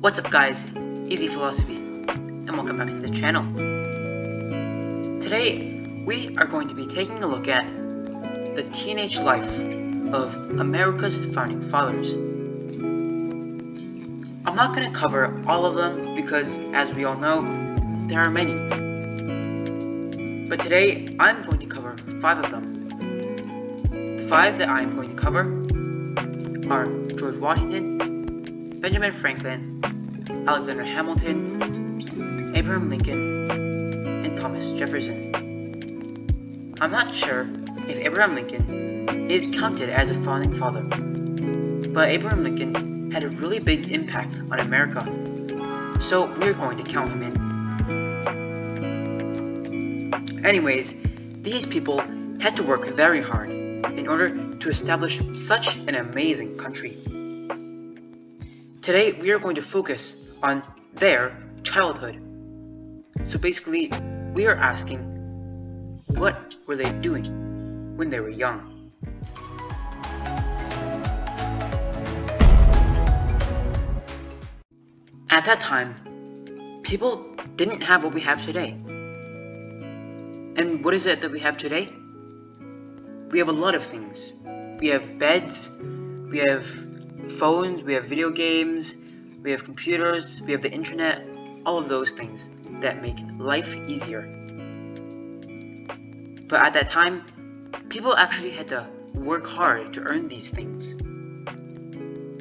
What's up guys, EZPhilosophy, and welcome back to the channel. Today, we are going to be taking a look at the teenage life of America's founding fathers. I'm not going to cover all of them because, as we all know, there are many. But today, I'm going to cover 5 of them. The 5 that I'm going to cover are George Washington, Benjamin Franklin, Alexander Hamilton, Abraham Lincoln, and Thomas Jefferson. I'm not sure if Abraham Lincoln is counted as a founding father, but Abraham Lincoln had a really big impact on America, so we're going to count him in. Anyways, these people had to work very hard in order to establish such an amazing country. Today, we are going to focus on their childhood. So basically, we are asking, what were they doing when they were young? At that time, people didn't have what we have today. And what is it that we have today? We have a lot of things. We have beds, we have phones, we have video games, we have computers, we have the internet, all of those things that make life easier. But at that time, people actually had to work hard to earn these things.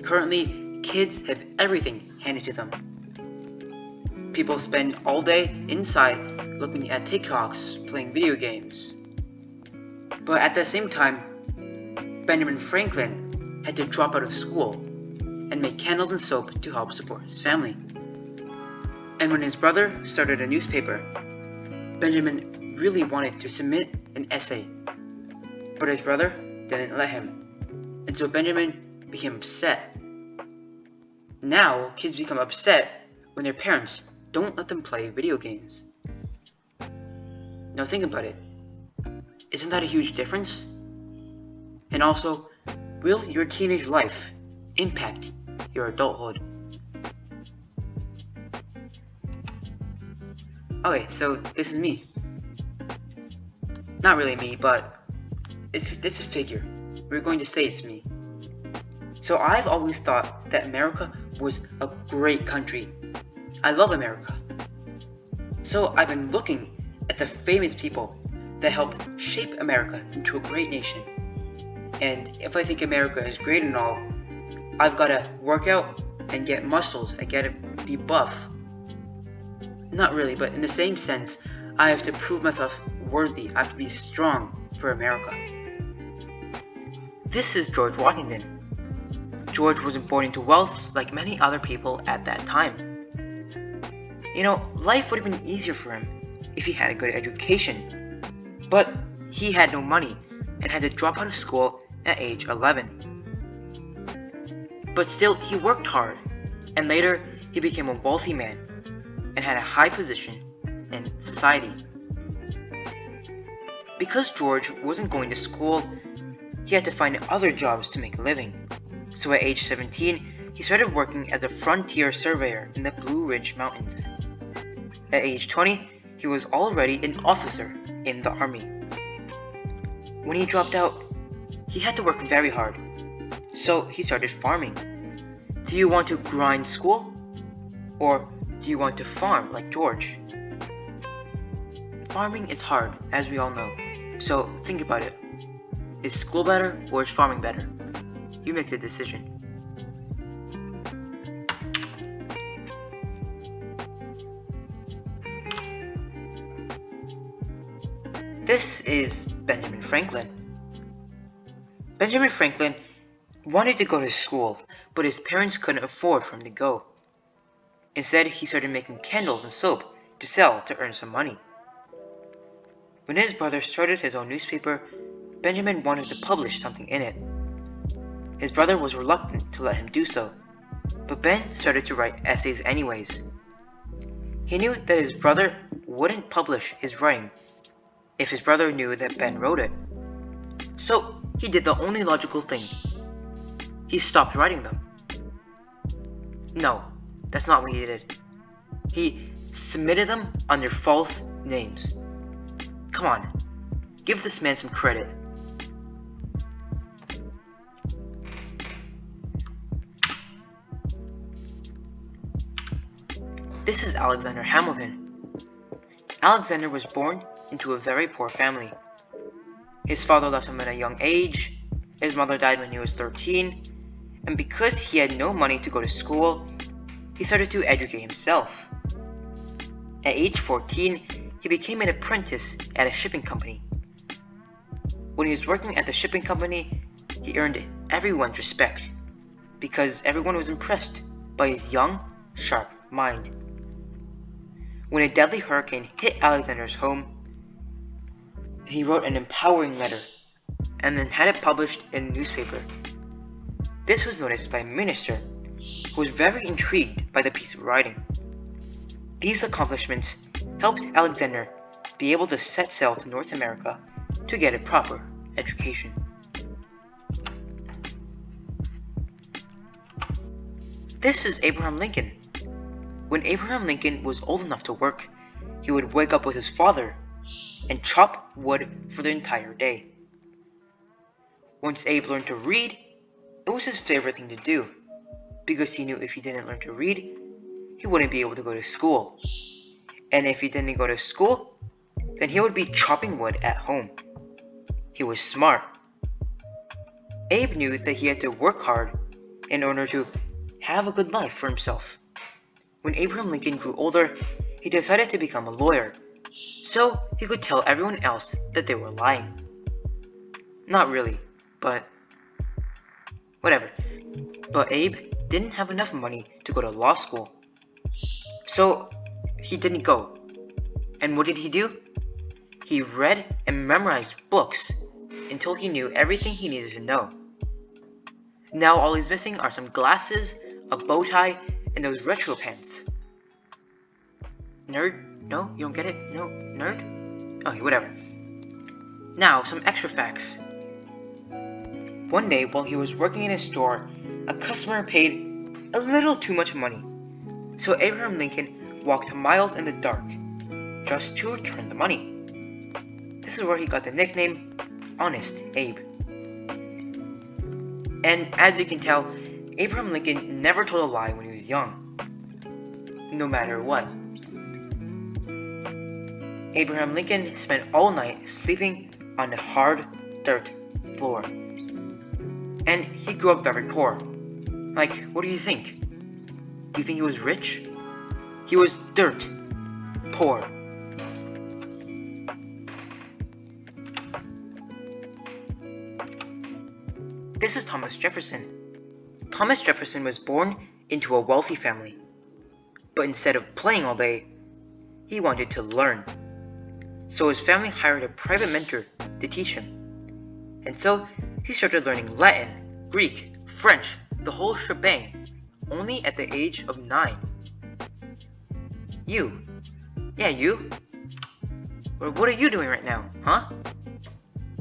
Currently, kids have everything handed to them. People spend all day inside looking at TikToks, playing video games. But at the same time, Benjamin Franklin had to drop out of school and make candles and soap to help support his family. And when his brother started a newspaper, Benjamin really wanted to submit an essay, but his brother didn't let him, and so Benjamin became upset. Now, kids become upset when their parents don't let them play video games. Now think about it. Isn't that a huge difference? And also, will your teenage life impact your adulthood? Okay, so this is me. Not really me, but it's a figure. We're going to say it's me. So I've always thought that America was a great country. I love America. So I've been looking at the famous people that helped shape America into a great nation. And if I think America is great and all, I've got to work out and get muscles. I got to be buff. Not really, but in the same sense, I have to prove myself worthy. I have to be strong for America. This is George Washington. George wasn't born into wealth like many other people at that time. You know, life would have been easier for him if he had a good education. But he had no money and had to drop out of school at age 11. But still, he worked hard, and later he became a wealthy man and had a high position in society. Because George wasn't going to school, he had to find other jobs to make a living. So at age 17, he started working as a frontier surveyor in the Blue Ridge Mountains. At age 20, he was already an officer in the army. When he dropped out, he had to work very hard, so he started farming. Do you want to grind school? Or do you want to farm like George? Farming is hard, as we all know, so think about it. Is school better or is farming better? You make the decision. This is Benjamin Franklin. Benjamin Franklin wanted to go to school, but his parents couldn't afford for him to go. Instead, he started making candles and soap to sell to earn some money. When his brother started his own newspaper, Benjamin wanted to publish something in it. His brother was reluctant to let him do so, but Ben started to write essays anyways. He knew that his brother wouldn't publish his writing if his brother knew that Ben wrote it. So he did the only logical thing. He stopped writing them. No, That's not what he did. He submitted them under false names. Come on, give this man some credit. This is Alexandar Hamilton. Alexander was born into a very poor family. His father left him at a young age, his mother died when he was 13, and because he had no money to go to school, he started to educate himself. At age 14, he became an apprentice at a shipping company. When he was working at the shipping company, he earned everyone's respect, because everyone was impressed by his young, sharp mind. When a deadly hurricane hit Alexander's home, he wrote an empowering letter, and then had it published in a newspaper. This was noticed by a minister, who was very intrigued by the piece of writing. These accomplishments helped Alexander be able to set sail to North America to get a proper education. This is Abraham Lincoln. When Abraham Lincoln was old enough to work, he would wake up with his father and chop wood for the entire day. Once Abe learned to read, it was his favorite thing to do, because he knew if he didn't learn to read, he wouldn't be able to go to school. And if he didn't go to school, then he would be chopping wood at home. He was smart. Abe knew that he had to work hard in order to have a good life for himself. When Abraham Lincoln grew older, he decided to become a lawyer, so he could tell everyone else that they were lying. Not really, but whatever. But Abe didn't have enough money to go to law school, so he didn't go. And what did he do? He read and memorized books until he knew everything he needed to know. Now all he's missing are some glasses, a bow tie, and those retro pants. Nerd? No? You don't get it? No? Nerd? Okay, whatever. Now, some extra facts. One day, while he was working in a store, a customer paid a little too much money. So Abraham Lincoln walked miles in the dark just to return the money. This is where he got the nickname Honest Abe. And as you can tell, Abraham Lincoln never told a lie when he was young, no matter what. Abraham Lincoln spent all night sleeping on the hard dirt floor. And he grew up very poor. Like, what do you think? Do you think he was rich? He was dirt poor. This is Thomas Jefferson. Thomas Jefferson was born into a wealthy family, but instead of playing all day, he wanted to learn. So his family hired a private mentor to teach him. And so he started learning Latin, Greek, French, the whole shebang, only at the age of 9. You. Yeah, you. What are you doing right now, huh?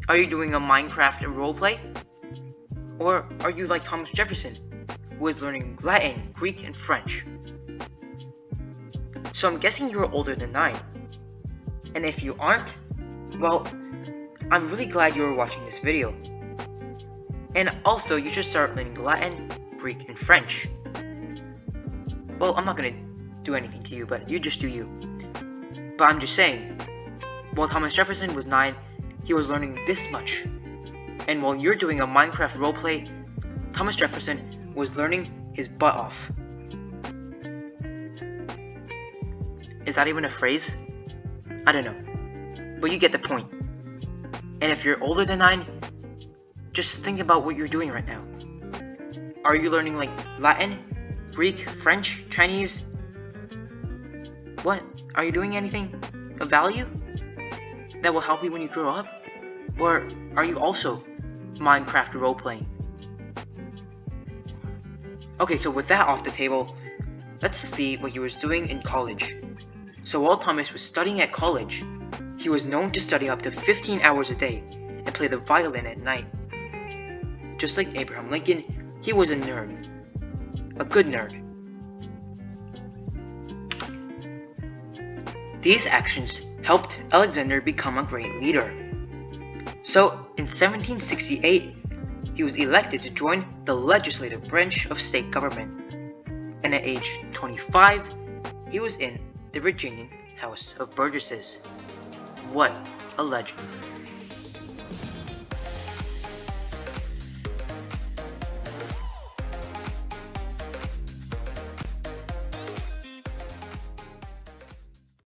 Are you doing a Minecraft roleplay? Or are you like Thomas Jefferson, who was learning Latin, Greek, and French? So I'm guessing you're older than 9. And if you aren't, well, I'm really glad you were watching this video. And also, you should start learning Latin, Greek, and French. Well, I'm not gonna do anything to you, but you just do you. But I'm just saying, while Thomas Jefferson was 9, he was learning this much. And while you're doing a Minecraft roleplay, Thomas Jefferson was learning his butt off. Is that even a phrase? I don't know. But you get the point. And if you're older than 9, just think about what you're doing right now. Are you learning like Latin, Greek, French, Chinese? What? Are you doing anything of value that will help you when you grow up? Or are you also Minecraft roleplaying? Okay, so with that off the table, let's see what he was doing in college. So while Thomas was studying at college, he was known to study up to 15 hours a day and play the violin at night. Just like Abraham Lincoln, he was a nerd. A good nerd. These actions helped Alexander become a great leader. So, in 1768, he was elected to join the legislative branch of state government, and at age 25, he was in the Virginian House of Burgesses. What a legend.